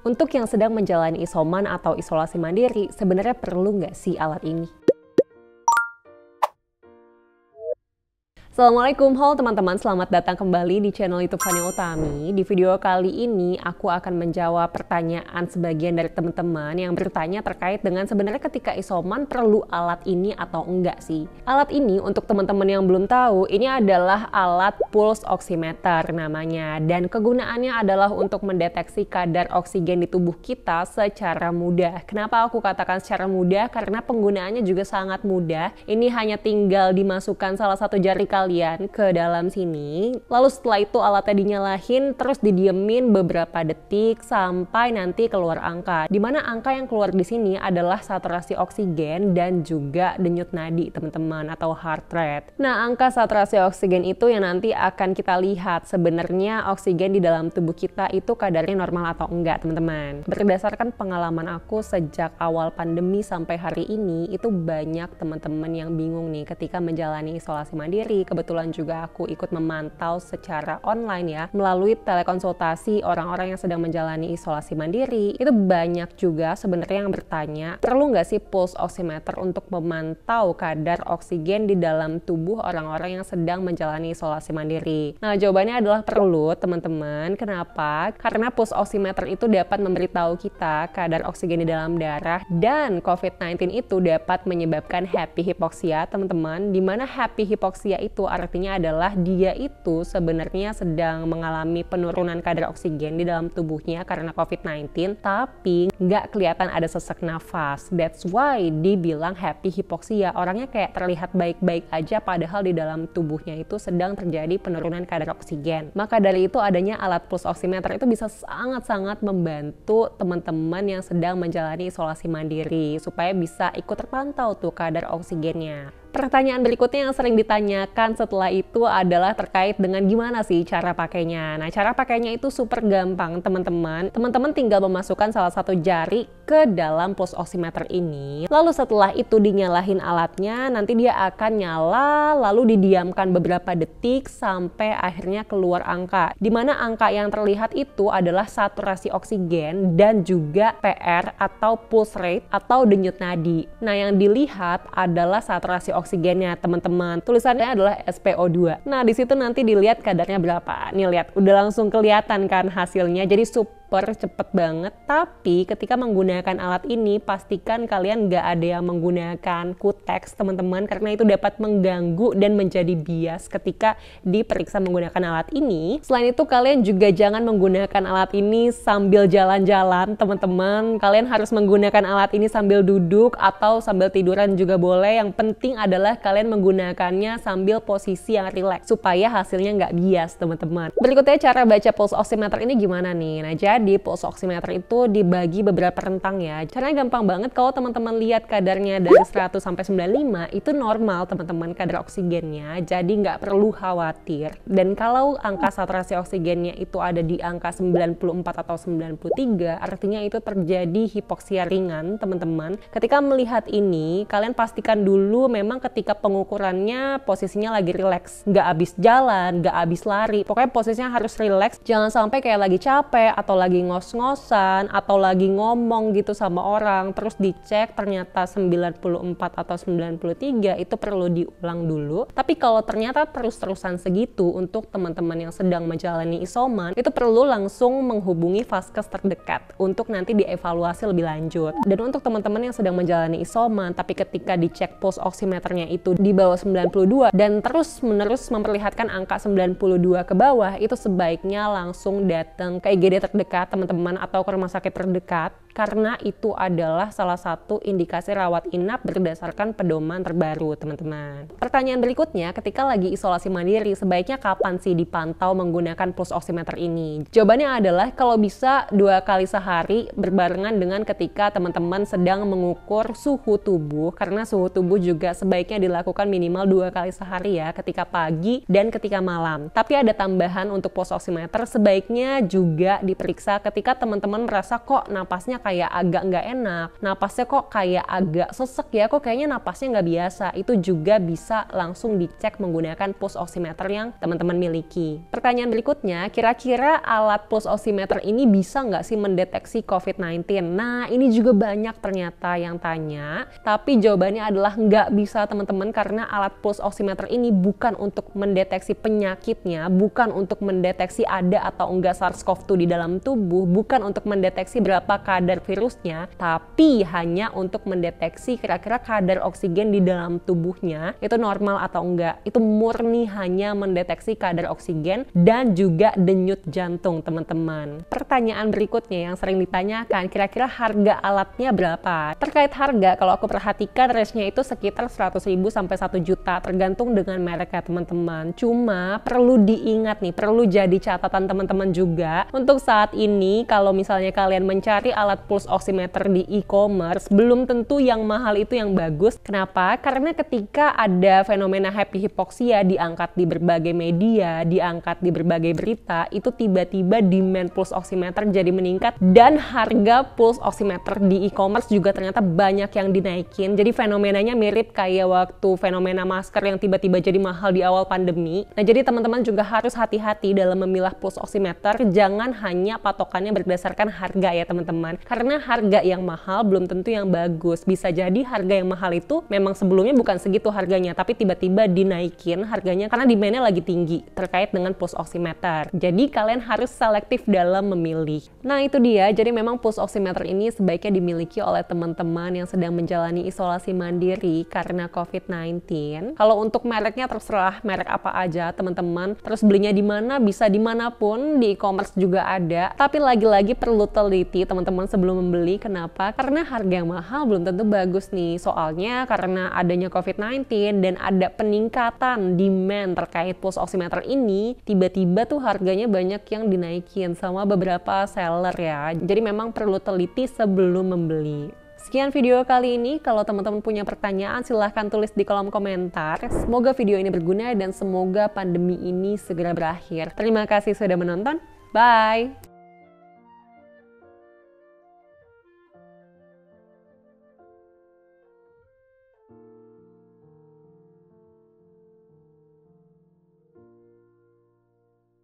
Untuk yang sedang menjalani isoman atau isolasi mandiri, sebenarnya perlu nggak sih alat ini? Assalamualaikum, halo teman-teman, selamat datang kembali di channel YouTube Fani Utami. Di video kali ini aku akan menjawab pertanyaan sebagian dari teman-teman yang bertanya terkait dengan sebenarnya ketika isoman perlu alat ini atau enggak sih. Alat ini untuk teman-teman yang belum tahu, ini adalah alat pulse oximeter namanya, dan kegunaannya adalah untuk mendeteksi kadar oksigen di tubuh kita secara mudah. Kenapa aku katakan secara mudah? Karena penggunaannya juga sangat mudah. Ini hanya tinggal dimasukkan salah satu jari kalian ke dalam sini, lalu setelah itu alatnya dinyalain terus didiemin beberapa detik sampai nanti keluar angka, dimana angka yang keluar di sini adalah saturasi oksigen dan juga denyut nadi teman-teman, atau heart rate. Nah, angka saturasi oksigen itu yang nanti akan kita lihat sebenarnya oksigen di dalam tubuh kita itu kadarnya normal atau enggak teman-teman. Berdasarkan pengalaman aku sejak awal pandemi sampai hari ini, itu banyak teman-teman yang bingung nih ketika menjalani isolasi mandiri. Kebetulan juga aku ikut memantau secara online ya, melalui telekonsultasi orang-orang yang sedang menjalani isolasi mandiri. Itu banyak juga sebenarnya yang bertanya, perlu nggak sih pulse oximeter untuk memantau kadar oksigen di dalam tubuh orang-orang yang sedang menjalani isolasi mandiri? Nah, jawabannya adalah perlu teman-teman. Kenapa? Karena pulse oximeter itu dapat memberitahu kita kadar oksigen di dalam darah, dan COVID-19 itu dapat menyebabkan happy hypoxia teman-teman, dimana happy hypoxia itu artinya adalah dia itu sebenarnya sedang mengalami penurunan kadar oksigen di dalam tubuhnya karena COVID-19, tapi nggak kelihatan ada sesak nafas. That's why dibilang happy hypoxia. Orangnya kayak terlihat baik-baik aja padahal di dalam tubuhnya itu sedang terjadi penurunan kadar oksigen. Maka dari itu adanya alat pulse oximeter itu bisa sangat-sangat membantu teman-teman yang sedang menjalani isolasi mandiri supaya bisa ikut terpantau tuh kadar oksigennya. Pertanyaan berikutnya yang sering ditanyakan setelah itu adalah terkait dengan gimana sih cara pakainya. Nah, cara pakainya itu super gampang teman-teman. Teman-teman tinggal memasukkan salah satu jari ke dalam pulse oximeter ini. Lalu setelah itu dinyalain alatnya, nanti dia akan nyala lalu didiamkan beberapa detik sampai akhirnya keluar angka. Dimana angka yang terlihat itu adalah saturasi oksigen dan juga PR atau pulse rate atau denyut nadi. Nah, yang dilihat adalah saturasi oksigennya teman-teman. Tulisannya adalah SpO2. Nah, di situ nanti dilihat kadarnya berapa. Nih lihat, udah langsung kelihatan kan hasilnya. Jadi super cepet banget. Tapi ketika menggunakan alat ini, pastikan kalian nggak ada yang menggunakan Q-tex teman-teman, karena itu dapat mengganggu dan menjadi bias ketika diperiksa menggunakan alat ini. Selain itu, kalian juga jangan menggunakan alat ini sambil jalan-jalan teman-teman. Kalian harus menggunakan alat ini sambil duduk atau sambil tiduran juga boleh. Yang penting adalah kalian menggunakannya sambil posisi yang rileks supaya hasilnya nggak bias teman-teman. Berikutnya cara baca pulse oximeter ini gimana nih? Nah, jadi pulse oximeter itu dibagi beberapa rentang ya. Caranya gampang banget. Kalau teman-teman lihat kadarnya dari 100 sampai 95 itu normal teman-teman kadar oksigennya, jadi nggak perlu khawatir. Dan kalau angka saturasi oksigennya itu ada di angka 94 atau 93, artinya itu terjadi hipoksia ringan teman-teman. Ketika melihat ini, kalian pastikan dulu memang ketika pengukurannya posisinya lagi rileks, nggak habis jalan, nggak habis lari, pokoknya posisinya harus rileks. Jangan sampai kayak lagi capek atau lagi ngos-ngosan atau lagi ngomong gitu sama orang terus dicek ternyata 94 atau 93, itu perlu diulang dulu. Tapi kalau ternyata terus-terusan segitu, untuk teman-teman yang sedang menjalani isoman itu perlu langsung menghubungi vaskes terdekat untuk nanti dievaluasi lebih lanjut. Dan untuk teman-teman yang sedang menjalani isoman tapi ketika dicek pulse oximeternya itu di bawah 92 dan terus-menerus memperlihatkan angka 92 ke bawah, itu sebaiknya langsung datang ke IGD terdekat teman-teman atau ke rumah sakit terdekat, karena itu adalah salah satu indikasi rawat inap berdasarkan pedoman terbaru teman-teman. Pertanyaan berikutnya, ketika lagi isolasi mandiri sebaiknya kapan sih dipantau menggunakan pulse oximeter ini? Jawabannya adalah kalau bisa 2 kali sehari berbarengan dengan ketika teman-teman sedang mengukur suhu tubuh, karena suhu tubuh juga sebaiknya dilakukan minimal 2 kali sehari ya, ketika pagi dan ketika malam. Tapi ada tambahan untuk pulse oximeter, sebaiknya juga diperiksa ketika teman-teman merasa kok napasnya kayak agak nggak enak, napasnya kok kayak agak sesek ya, kok kayaknya napasnya nggak biasa, itu juga bisa langsung dicek menggunakan pulse oximeter yang teman-teman miliki. Pertanyaan berikutnya, kira-kira alat pulse oximeter ini bisa nggak sih mendeteksi COVID-19? Nah, ini juga banyak ternyata yang tanya, tapi jawabannya adalah nggak bisa teman-teman, karena alat pulse oximeter ini bukan untuk mendeteksi penyakitnya, bukan untuk mendeteksi ada atau enggak SARS-CoV-2 di dalam tubuh, bukan untuk mendeteksi berapa kadar virusnya, tapi hanya untuk mendeteksi kira-kira kadar oksigen di dalam tubuhnya itu normal atau enggak. Itu murni hanya mendeteksi kadar oksigen dan juga denyut jantung, teman-teman. Pertanyaan berikutnya yang sering ditanyakan, kira-kira harga alatnya berapa? Terkait harga, kalau aku perhatikan range-nya itu sekitar 100.000 sampai 1 juta, tergantung dengan mereknya, teman-teman. Cuma perlu diingat nih, perlu jadi catatan teman-teman juga. Untuk saat ini, kalau misalnya kalian mencari alat pulse oximeter di e-commerce, belum tentu yang mahal itu yang bagus. Kenapa? Karena ketika ada fenomena happy hypoxia diangkat di berbagai media, diangkat di berbagai berita, itu tiba-tiba demand pulse oximeter jadi meningkat dan harga pulse oximeter di e-commerce juga ternyata banyak yang dinaikin. Jadi fenomenanya mirip kayak waktu fenomena masker yang tiba-tiba jadi mahal di awal pandemi. Nah, jadi teman-teman juga harus hati-hati dalam memilah pulse oximeter, jangan hanya patokannya berdasarkan harga ya teman-teman. Karena harga yang mahal belum tentu yang bagus. Bisa jadi harga yang mahal itu memang sebelumnya bukan segitu harganya, tapi tiba-tiba dinaikin harganya karena demand-nya lagi tinggi terkait dengan pulse oximeter. Jadi kalian harus selektif dalam memilih. Nah, itu dia. Jadi memang pulse oximeter ini sebaiknya dimiliki oleh teman-teman yang sedang menjalani isolasi mandiri karena COVID-19. Kalau untuk mereknya terserah merek apa aja teman-teman. Terus belinya di mana, bisa dimanapun, di e-commerce juga ada. Tapi lagi-lagi perlu teliti teman-teman sebelum membeli. Kenapa? Karena harga yang mahal belum tentu bagus nih. Soalnya karena adanya COVID-19 dan ada peningkatan demand terkait pulse oximeter ini, tiba-tiba tuh harganya banyak yang dinaikin sama beberapa seller ya. Jadi memang perlu teliti sebelum membeli. Sekian video kali ini. Kalau teman-teman punya pertanyaan, silahkan tulis di kolom komentar. Semoga video ini berguna dan semoga pandemi ini segera berakhir. Terima kasih sudah menonton. Bye!